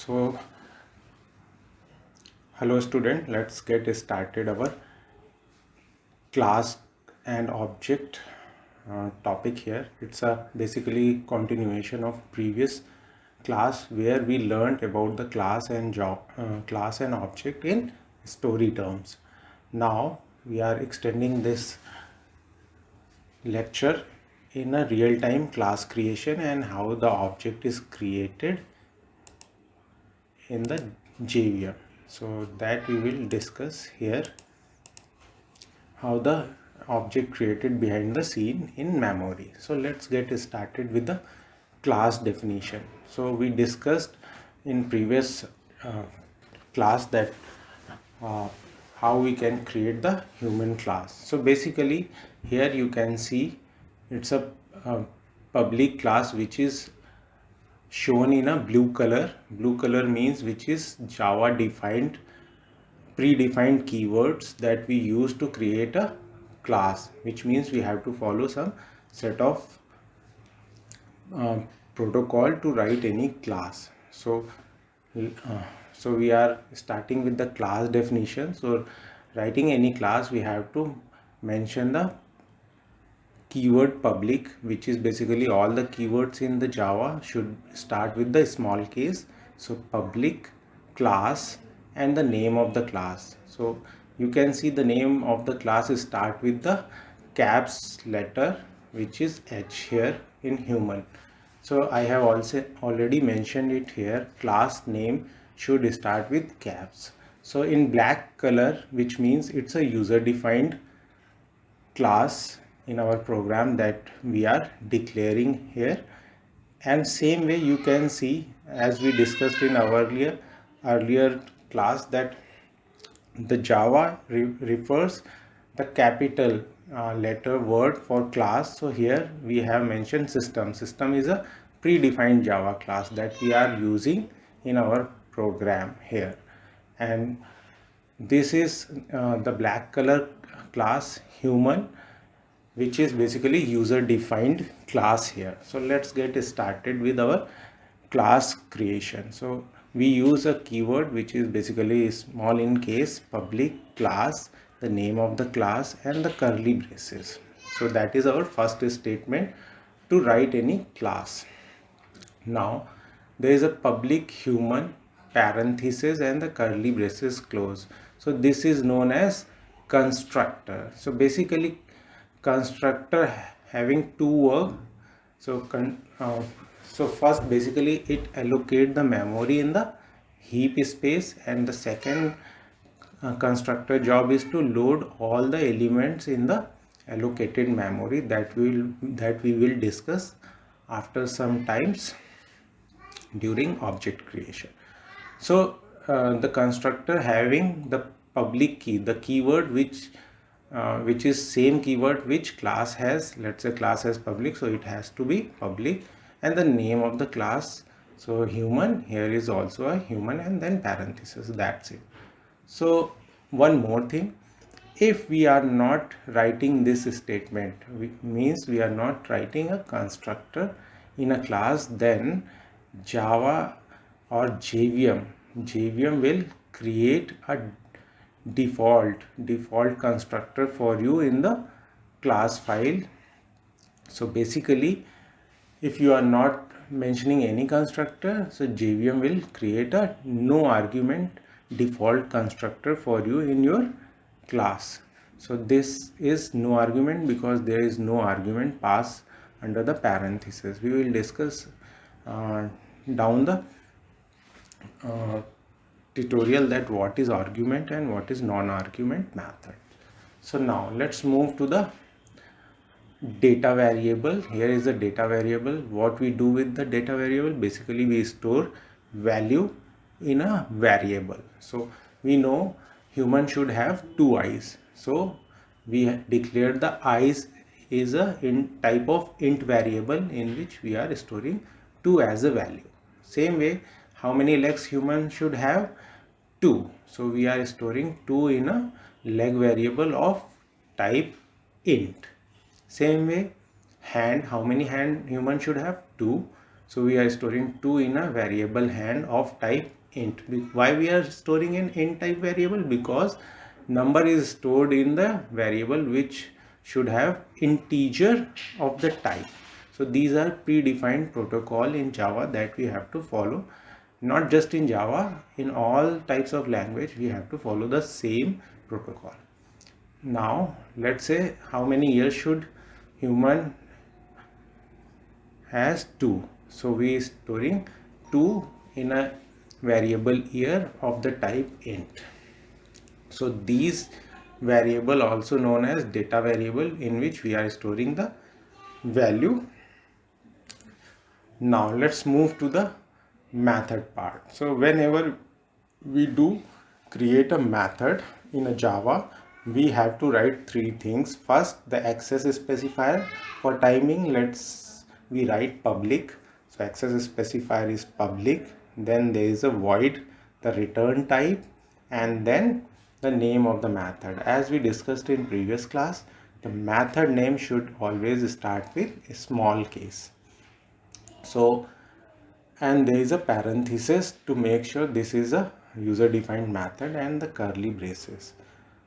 So, hello student, let's get started our class and object topic here. It's a basically continuation of previous class where we learned about the class and object in story terms. Now we are extending this lecture in a real-time class creation and how the object is created in the JVM. So that we will discuss here, how the object created behind the scene in memory. So let's get started with the class definition. So we discussed in previous uh, class that uh, how we can create the human class. So basically here you can see it's a public class which is shown in a blue color. Blue color means which is Java defined predefined keywords that we use to create a class, which means we have to follow some set of uh, protocol to write any class. So we are starting with the class definition. So writing any class, we have to mention the keyword public, which is basically all the keywords in the Java should start with the small case. So public, class, and the name of the class. So you can see the name of the class is start with the caps letter, which is H here in human. So I have also already mentioned it here. Class name should start with caps. So in black color, which means it's a user defined class in our program that we are declaring here. And same way you can see, as we discussed in our earlier class, that the Java refers the capital letter word for class. So here we have mentioned system. System is a predefined Java class that we are using in our program here. And this is the black color class human, which is basically user defined class here. So let's get started with our class creation. So we use a keyword which is basically small in case, public, class, the name of the class, and the curly braces. So that is our first statement to write any class. Now there is a public human parenthesis and the curly braces close. So this is known as constructor. So basically constructor having two work. So first basically it allocate the memory in the heap space, and the second constructor job is to load all the elements in the allocated memory that we will discuss after some times during object creation. So the constructor having the public key, the keyword which is same keyword which class has. Let's say class has public, so it has to be public, and the name of the class, so human, here is also a human, and then parenthesis. That's it. So one more thing, if we are not writing this statement, means we are not writing a constructor in a class, then Java or JVM will create a default constructor for you in the class file. So basically if you are not mentioning any constructor, so JVM will create a no argument default constructor for you in your class. So this is no argument because there is no argument passed under the parenthesis. We will discuss down the tutorial that what is argument and what is non-argument method. So now let's move to the data variable. Here is the data variable. What we do with the data variable, basically we store value in a variable. So we know human should have two eyes, so we declared the eyes is a type of int variable in which we are storing 2 as a value. Same way, how many legs human should have? 2. So we are storing 2 in a leg variable of type int. Same way, hand, how many hand human should have? 2. So we are storing 2 in a variable hand of type int. Why we are storing an int type variable? Because number is stored in the variable which should have integer of the type. So these are predefined protocol in Java that we have to follow. Not just in Java, in all types of language we have to follow the same protocol. Now let's say how many years should human has 2. So we are storing 2 in a variable year of the type int. So these variable also known as data variable, in which we are storing the value. Now let's move to the method part. So whenever we do create a method in a Java, we have to write three things. First, the access specifier. For timing, we write public. So access specifier is public. Then there is a void, the return type, and then the name of the method. As we discussed in previous class, the method name should always start with a small case. So, and there is a parenthesis to make sure this is a user defined method, and the curly braces.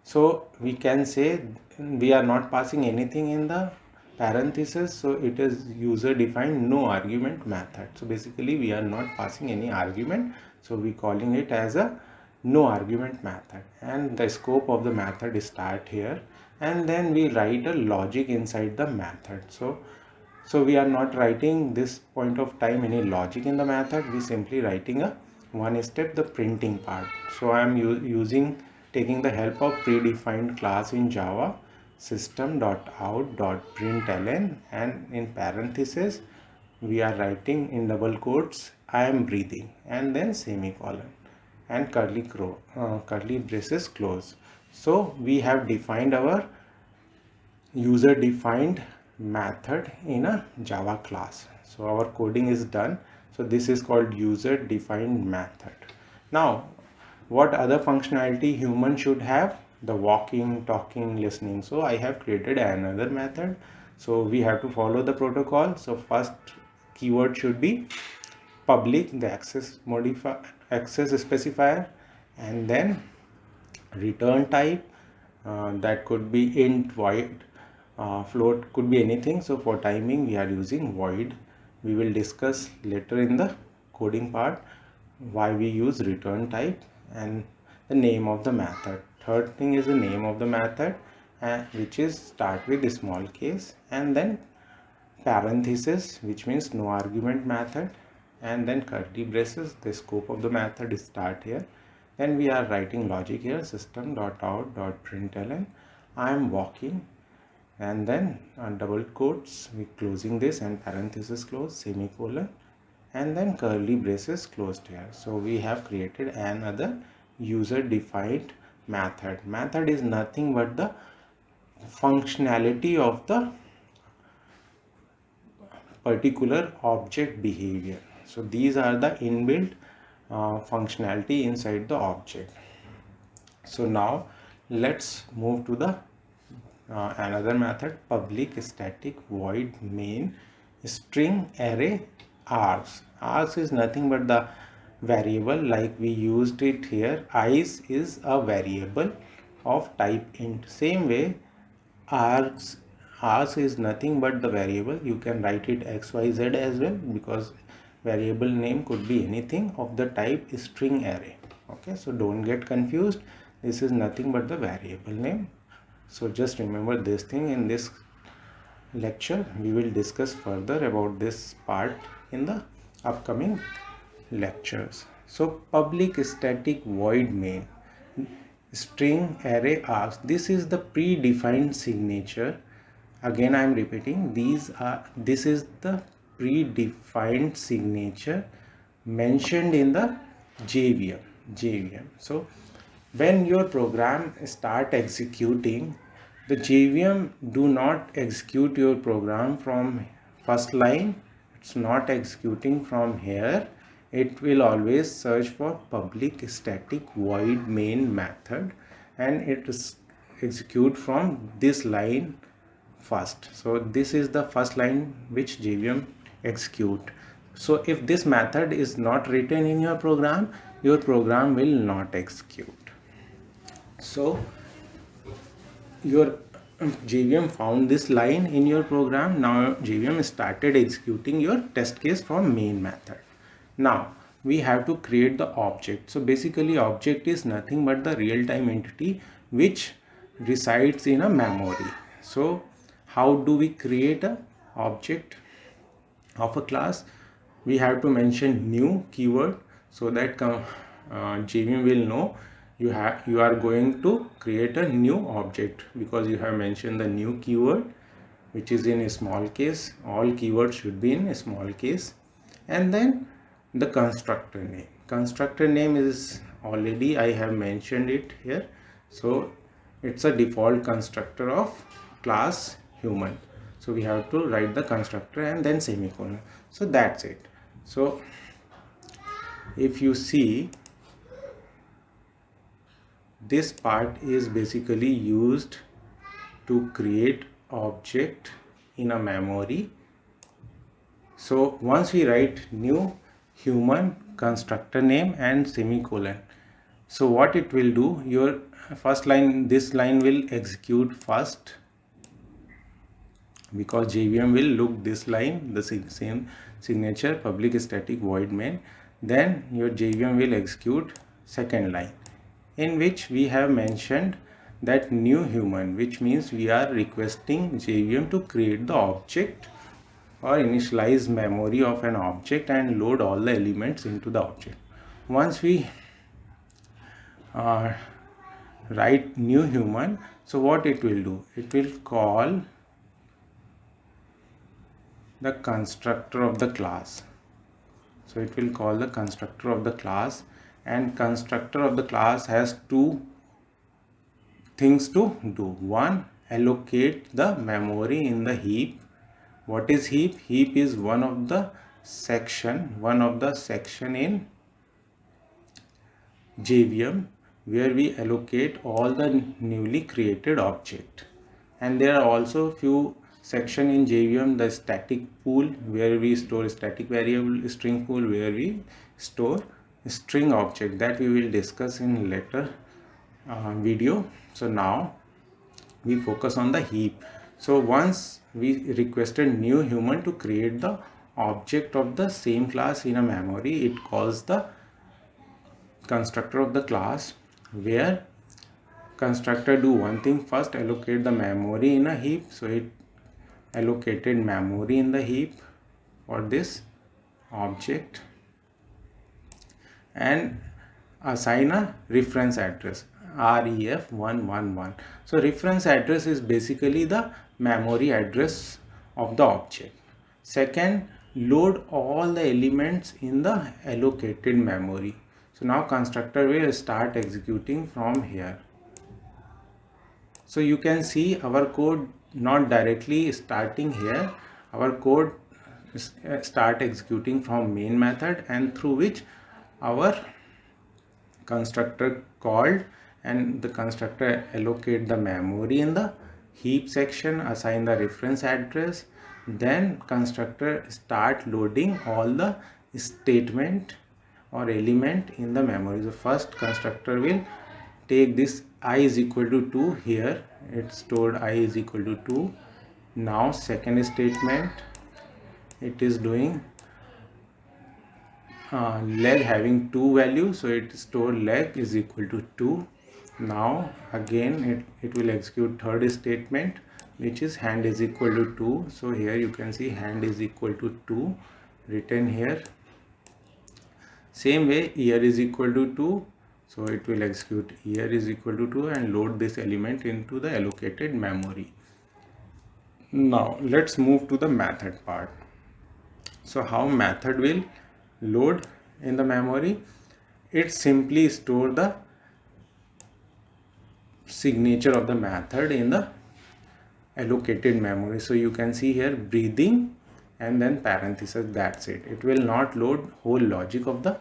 So we can say we are not passing anything in the parenthesis, so it is user defined no argument method. So basically we are not passing any argument, so we calling it as a no argument method, and the scope of the method is start here, and then we write a logic inside the method. So we are not writing this point of time any logic in the method, we simply writing a one step the printing part. So I am taking the help of predefined class in Java, system.out.println, and in parenthesis we are writing in double quotes I am breathing, and then semicolon and curly braces close. So we have defined our user defined method in a Java class. So our coding is done. So this is called user defined method. Now what other functionality human should have? The walking, talking, listening. So I have created another method. So we have to follow the protocol. So first keyword should be public, the access specifier, and then return type, that could be int, void, float, could be anything. So for timing we are using void. We will discuss later in the coding part why we use return type, and the name of the method. Third thing is the name of the method, which is start with a small case, and then parenthesis, which means no argument method, and then curly braces, the scope of the method is start here. Then we are writing logic here, system.out.println I am walking, and then double quotes we closing this, and parenthesis close, semicolon, and then curly braces closed here. So we have created another user defined method. Method is nothing but the functionality of the particular object behavior. So these are the inbuilt functionality inside the object. So now let's move to the another method, public static void main string array args. Args is nothing but the variable, like we used it here. Ice is a variable of type int. Same way args is nothing but the variable. You can write it xyz as well, because variable name could be anything of the type string array. Okay, so don't get confused, this is nothing but the variable name. So just remember this thing. In this lecture we will discuss further about this part in the upcoming lectures. So public static void main string array args, this is the predefined signature. Again I am repeating, this is the predefined signature mentioned in the JVM. So when your program start executing, the JVM do not execute your program from first line. It's not executing from here. It will always search for public static void main method, and it is execute from this line first. So this is the first line which JVM execute. So if this method is not written in your program, your program will not execute. So your JVM found this line in your program. Now JVM started executing your test case from main method. Now we have to create the object. So basically object is nothing but the real-time entity which resides in a memory. So how do we create a object of a class? We have to mention new keyword so that JVM will know you are going to create a new object, because you have mentioned the new keyword which is in a small case. All keywords should be in a small case. And then the constructor name is already I have mentioned it here. So it's a default constructor of class human. So we have to write the constructor and then semicolon. So that's it. So if you see, this part is basically used to create object in a memory. So once we write new human constructor name and semicolon, so what it will do, your first line, this line will execute first, because JVM will look this line, the same signature public static void main. Then your JVM will execute second line, in which we have mentioned that new human, which means we are requesting JVM to create the object or initialize memory of an object and load all the elements into the object. Once we write new human, so what it will do, it will call the constructor of the class. So it will call the constructor of the class, and constructor of the class has two things to do. One, allocate the memory in the heap. What is heap? Heap is one of the section in JVM where we allocate all the newly created object. And there are also few section in JVM, the static pool, where we store static variable, string pool where we store string object, that we will discuss in later video. So now we focus on the heap. So once we requested new human to create the object of the same class in a memory, it calls the constructor of the class, where constructor do one thing, first allocate the memory in a heap. So it allocated memory in the heap for this object, and assign a reference address ref111. So reference address is basically the memory address of the object. Second, load all the elements in the allocated memory. So now constructor will start executing from here. So you can see our code not directly starting here. Our code start executing from main method, and through which our constructor called, and the constructor allocate the memory in the heap section, assign the reference address, then constructor start loading all the statement or element in the memory. So first constructor will take this I is equal to 2, here it's stored I is equal to 2. Now second statement, it is doing leg having 2 values, so it stored leg is equal to 2. Now again it will execute third statement, which is hand is equal to 2. So here you can see hand is equal to 2 written here. Same way year is equal to 2, so it will execute year is equal to 2 and load this element into the allocated memory. Now let's move to the method part. So how method will load in the memory? It simply store the signature of the method in the allocated memory. So you can see here breathing and then parenthesis, that's it. It will not load whole logic of the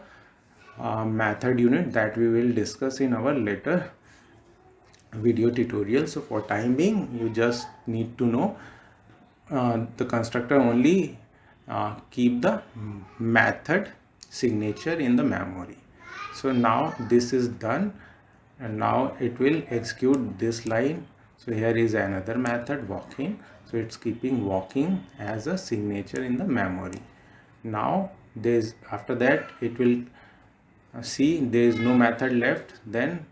method unit, that we will discuss in our later video tutorial. So for time being, you just need to know the constructor only keep the method signature in the memory. So now this is done, and now it will execute this line. So here is another method, walking. So it's keeping walking as a signature in the memory. Now there's, after that it will see there is no method left, then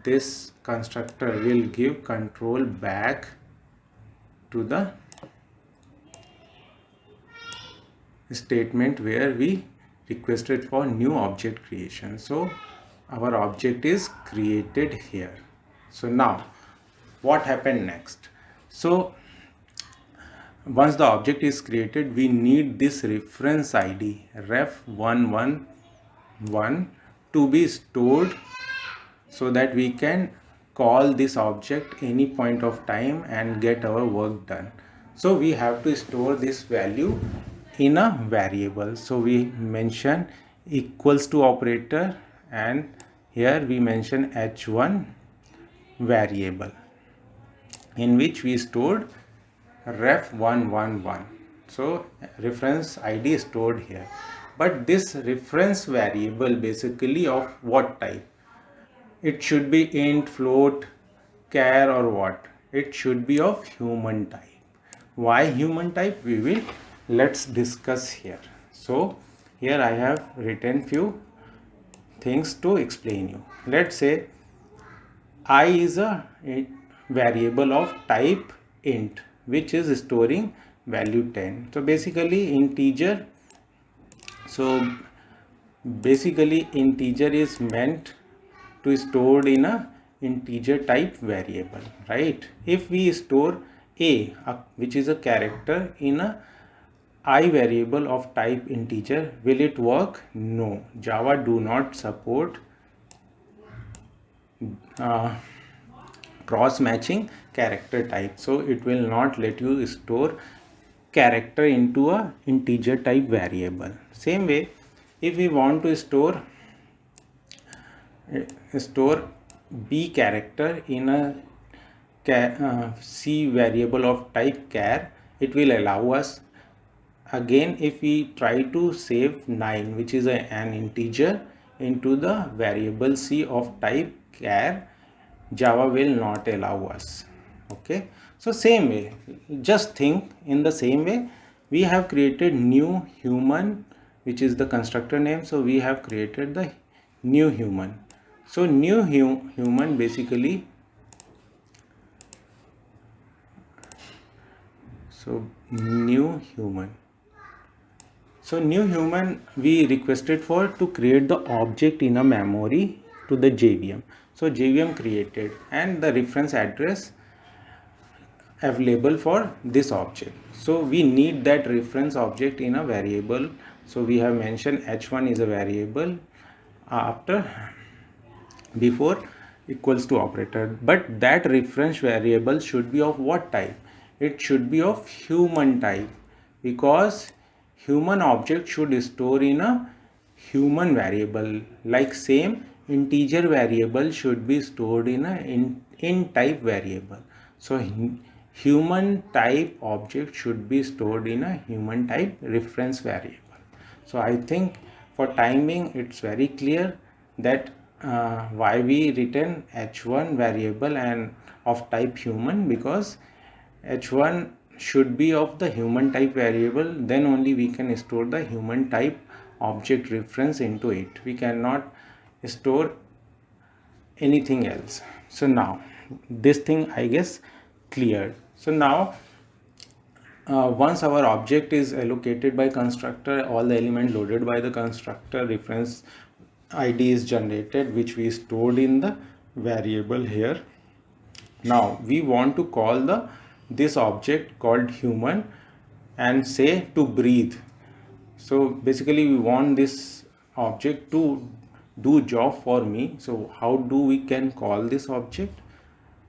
this constructor will give control back to the statement where we requested for new object creation. So our object is created here. So now what happened next? So once the object is created, we need this reference ID ref111 to be stored so that we can call this object any point of time and get our work done. So we have to store this value in a variable. So we mention equals to operator, and here we mention h1 variable in which we stored ref111. So reference ID is stored here, but this reference variable basically of what type? It should be int, float, char, or what? It should be of human type. Why human type? Let's discuss here. So here I have written few things to explain you. Let's say I is a variable of type int which is storing value 10. So basically integer is meant to stored in a integer type variable, right? If we store a which is a character in a I variable of type integer, will it work? No. Java do not support cross matching character type, so it will not let you store character into a integer type variable. Same way, if we want to store b character in a c variable of type char, it will allow us. Again, if we try to save 9 which is an integer into the variable c of type char, Java will not allow us. Okay, so same way, just think in the same way, we have created new human which is the constructor name. So we have created the new human. So new human basically, so new human we requested for to create the object in a memory to the JVM. So JVM created and the reference address available for this object. So we need that reference object in a variable. So we have mentioned h1 is a variable before equals to operator, but that reference variable should be of what type? It should be of human type, because human object should store in a human variable. Like same integer variable should be stored in a int type variable. So human type object should be stored in a human type reference variable. So I think for timing it's very clear that why we written h1 variable and of type human, because h1 should be of the human type variable, then only we can store the human type object reference into it. We cannot store anything else. So now this thing I guess cleared. So now once our object is allocated by constructor, all the element loaded by the constructor, reference ID is generated which we stored in the variable here. Now we want to call this object called human and say to breathe. So basically we want this object to do job for me. So how do we can call this object?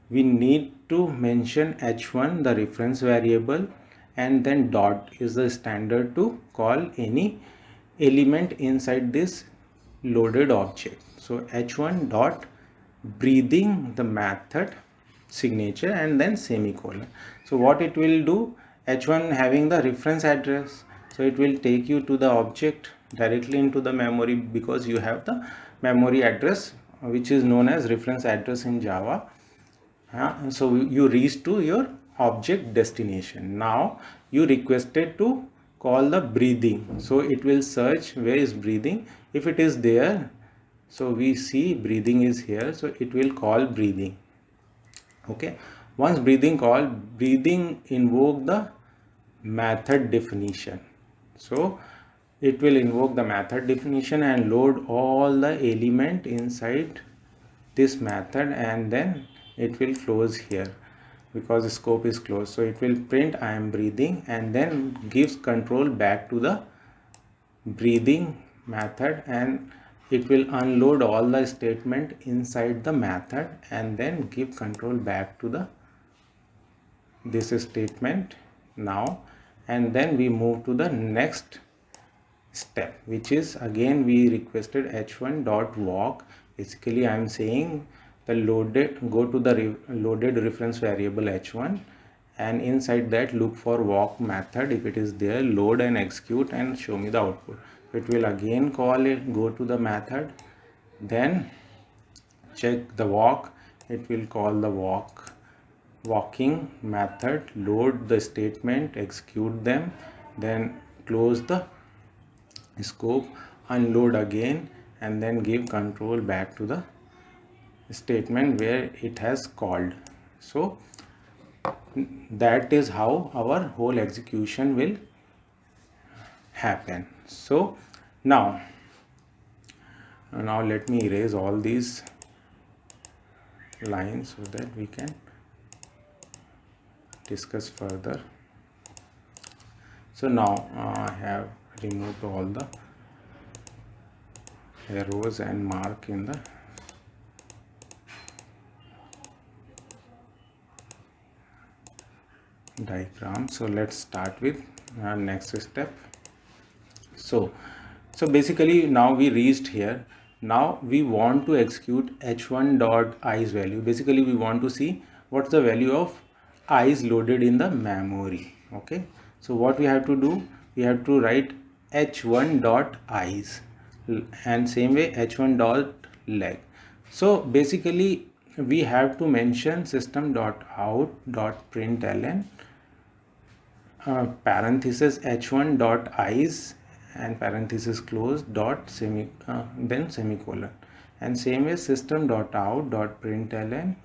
We need to mention h1 the reference variable, and then dot is the standard to call any element inside this loaded object. So h1 dot breathing the method signature and then semicolon. So what it will do, h1 having the reference address, so it will take you to the object directly into the memory because you have the memory address which is known as reference address in Java. So you reach to your object destination. Now you requested to call the breathing, so it will search where is breathing. If it is there, so we see breathing is here, so it will call breathing. Okay, once breathing call, breathing invoke the method definition. So it will invoke the method definition and load all the element inside this method, and then it will close here because the scope is closed. So it will print I am breathing and then gives control back to the breathing method, and it will unload all the statement inside the method and then give control back to the this statement now. And then we move to the next step, which is again we requested h1.walk. Basically I am saying the loaded, go to the loaded reference variable h1, and inside that look for walk method. If it is there, load and execute and show me the output. It will again call it, go to the method, then check the walk. It will call the walking method, load the statement, execute them, then close the scope, unload again, and then give control back to the statement where it has called. So that is how our whole execution will happen. So now let me erase all these lines so that we can discuss further. So now I have removed all the arrows and mark in the diagram. So let's start with our next step. So basically now we reached here. Now we want to execute h1.i's value. Basically we want to see what's the value of i's loaded in the memory. Okay, so what we have to do, we have to write h1.i's and same way h1.leg. So basically we have to mention system.out.println parenthesis h1.i's and parenthesis closed dot then semicolon, and same as system.out.println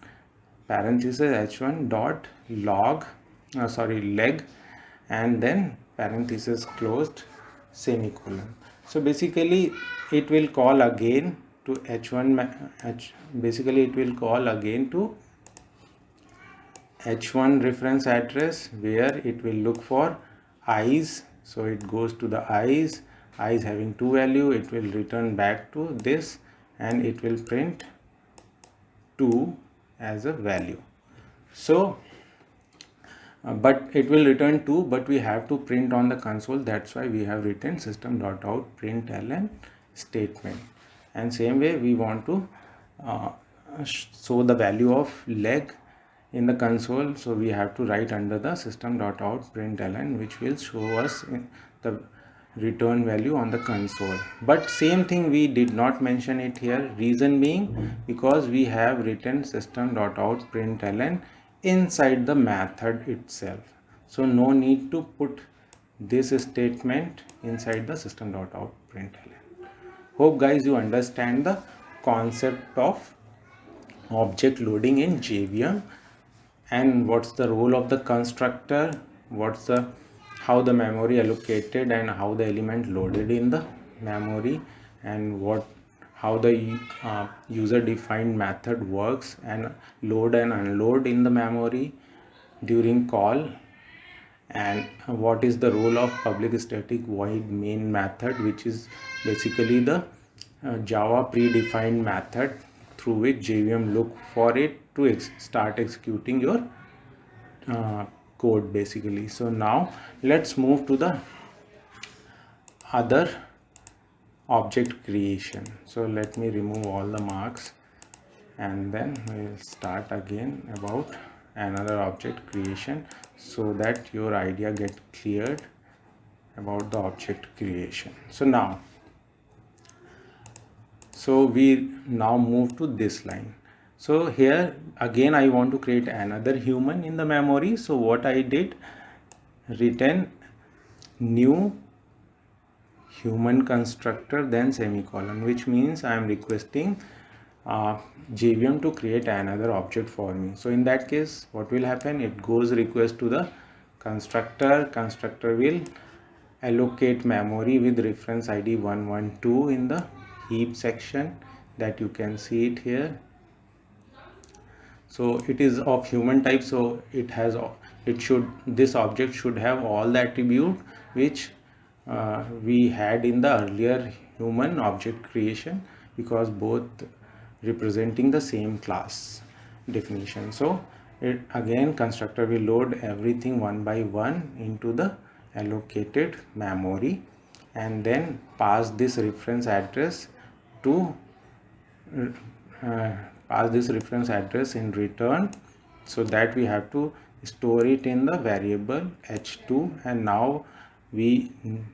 parenthesis h1 dot log leg, and then parenthesis closed semicolon. So basically it will call again to basically it will call again to h1 reference address where it will look for i's. So it goes to the i's having 2 value, it will return back to this and it will print 2 as a value. So but it will return 2, but we have to print on the console. That's why we have written system.out.println statement. And same way we want to show the value of leg in the console, so we have to write under the system.out.println, which will show us the return value on the console. But same thing we did not mention it here, reason being because we have written system.out.println inside the method itself, so no need to put this statement inside the system.out.println. Hope guys you understand the concept of object loading in JVM and what's the role of the constructor, what's the how the memory allocated and how the element loaded in the memory, and how the user defined method works and load and unload in the memory during call, and what is the role of public static void main method, which is basically the Java predefined method through which JVM look for it to start executing your code basically. So now let's move to the other object creation. So let me remove all the marks and then we'll start again about another object creation so that your idea get cleared about the object creation. So now So we now move to this line. So here again I want to create another human in the memory. So what I did, return new human constructor then semicolon, which means I am requesting JVM to create another object for me. So in that case, what will happen? It goes request to the constructor. Constructor will allocate memory with reference ID 112 in the heap section, that you can see it here. So it is of human type, so this object should have all the attribute which we had in the earlier human object creation, because both representing the same class definition. So it again, constructor will load everything one by one into the allocated memory and then pass this reference address to uh, pass this reference address in return, so that we have to store it in the variable h2. And now we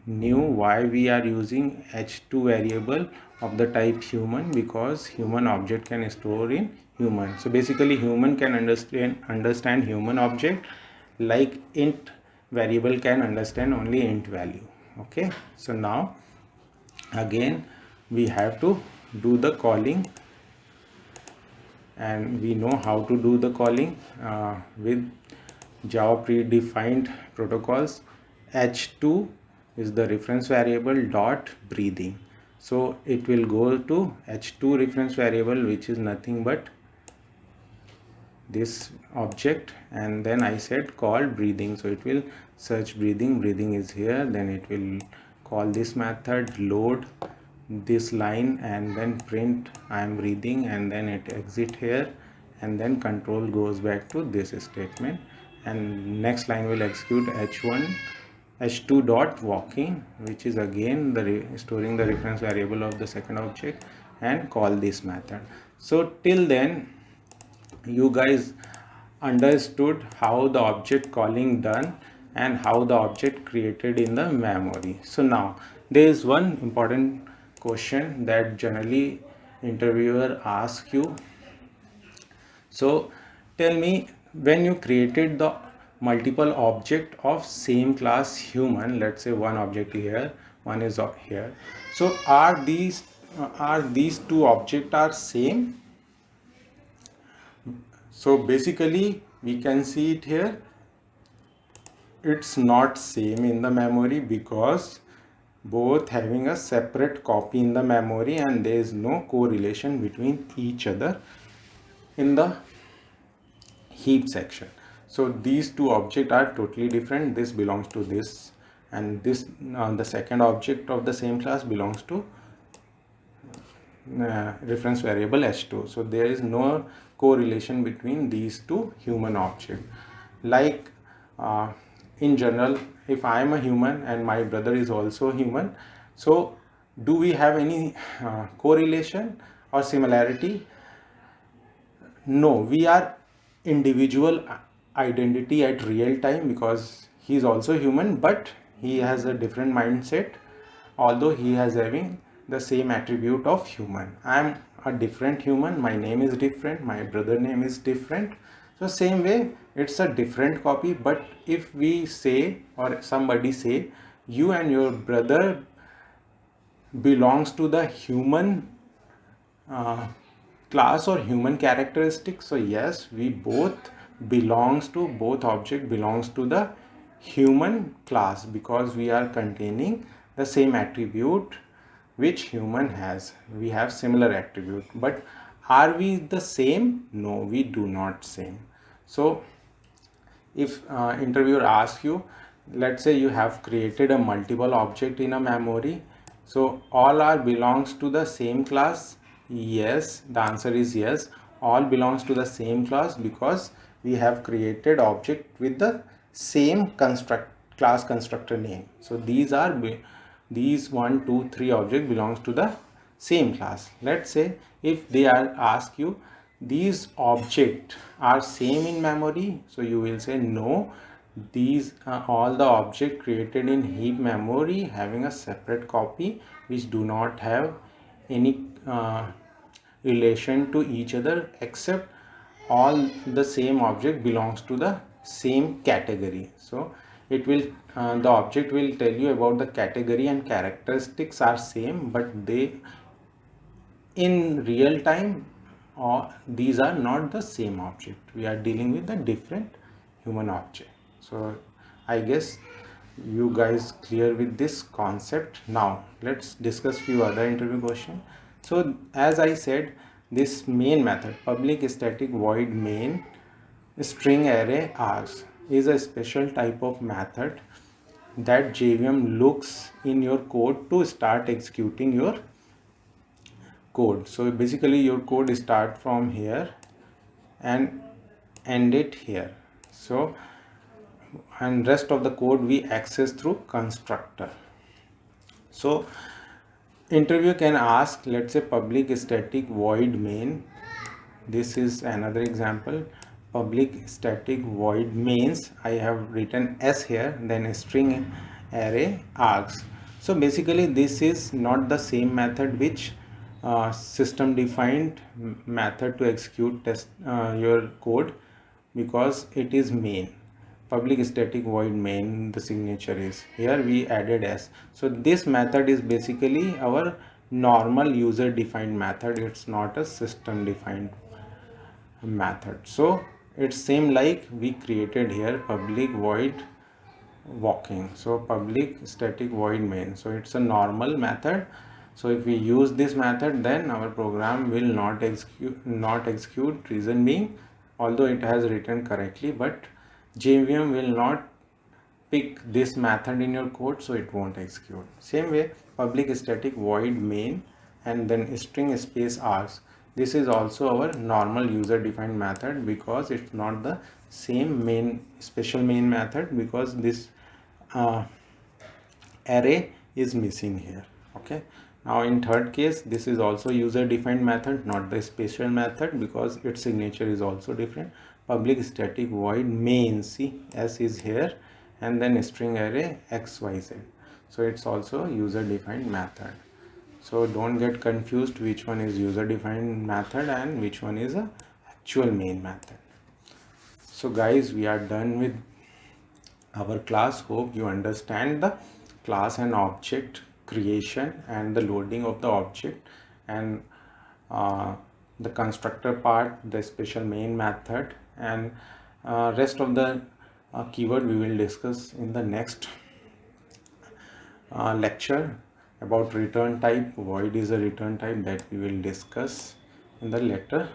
knew why we are using h2 variable of the type human, because human object can store in human. So basically human can understand human object, like int variable can understand only int value. Okay, so now again we have to do the calling, and we know how to do the calling with Java predefined protocols. h2 is the reference variable dot breathing, so it will go to h2 reference variable, which is nothing but this object, and then I said call breathing, so it will search breathing. Breathing is here, then it will call this method, load this line, and then print I am breathing, and then it exit here, and then control goes back to this statement, and next line will execute h2 dot walking, which is again the storing the reference variable of the second object, and call this method. So till then you guys understood how the object calling done and how the object created in the memory. So now there is one important question that generally interviewer asks you. So tell me, when you created the multiple object of same class human, let's say one object here, one is here, so are these two objects are same? So basically we can see it here, it's not same in the memory, because both having a separate copy in the memory and there is no correlation between each other in the heap section. So these two objects are totally different. This belongs to this, and this the second object of the same class belongs to reference variable h2. So there is no correlation between these two human objects. Like in general, if I am a human and my brother is also human, so do we have any correlation or similarity? No, we are individual identity at real time, because he is also human, but he has a different mindset, although he has having the same attribute of human. I am a different human, my name is different, my brother name is different. So same way it's a different copy. But if we say, or somebody say, you and your brother belongs to the human class or human characteristic, so yes, we both object belongs to the human class, because we are containing the same attribute which human has. We have similar attribute, but are we the same? No, we do not same. So if interviewer asks you, let's say you have created a multiple object in a memory, so all are belongs to the same class? Yes, the answer is yes, all belongs to the same class, because we have created object with the same class constructor name. So these 1 2 3 object belongs to the same class. Let's say if they are ask you, these object are same in memory, so you will say no, these are all the object created in heap memory having a separate copy which do not have any relation to each other, except all the same object belongs to the same category. So it will the object will tell you about the category, and characteristics are same, but they in real time, or these are not the same object. We are dealing with a different human object. So I guess you guys clear with this concept. Now let's discuss few other interview questions. So as I said, this main method, public static void main string array args, is a special type of method that JVM looks in your code to start executing your code. So basically your code start from here and end it here. So and rest of the code we access through constructor. So interview can ask, let's say, public static void main. This is another example. Public static void mains, I have written s here, then string array args. So basically this is not the same method which system defined method to execute test your code, because it is main. Public static void main, the signature is here, we added s. So this method is basically our normal user defined method. It's not a system defined method. So it's same like we created here, public void walking. So public static void main, so it's a normal method. So if we use this method, then our program will not execute. Reason being, although it has written correctly, but JVM will not pick this method in your code, so it won't execute. Same way, public static void main and then string space args, this is also our normal user defined method, because it's not the same main special main method, because this array is missing here. Okay, now in third case, this is also user defined method, not the special method, because its signature is also different. Public static void main, see s is here, and then string array xyz, so it's also user defined method. So don't get confused which one is user defined method and which one is a actual main method. So guys, we are done with our class. Hope you understand the class and object creation and the loading of the object, and the constructor part, the special main method, and rest of the keyword we will discuss in the next lecture. About return type, void is a return type, that we will discuss in the later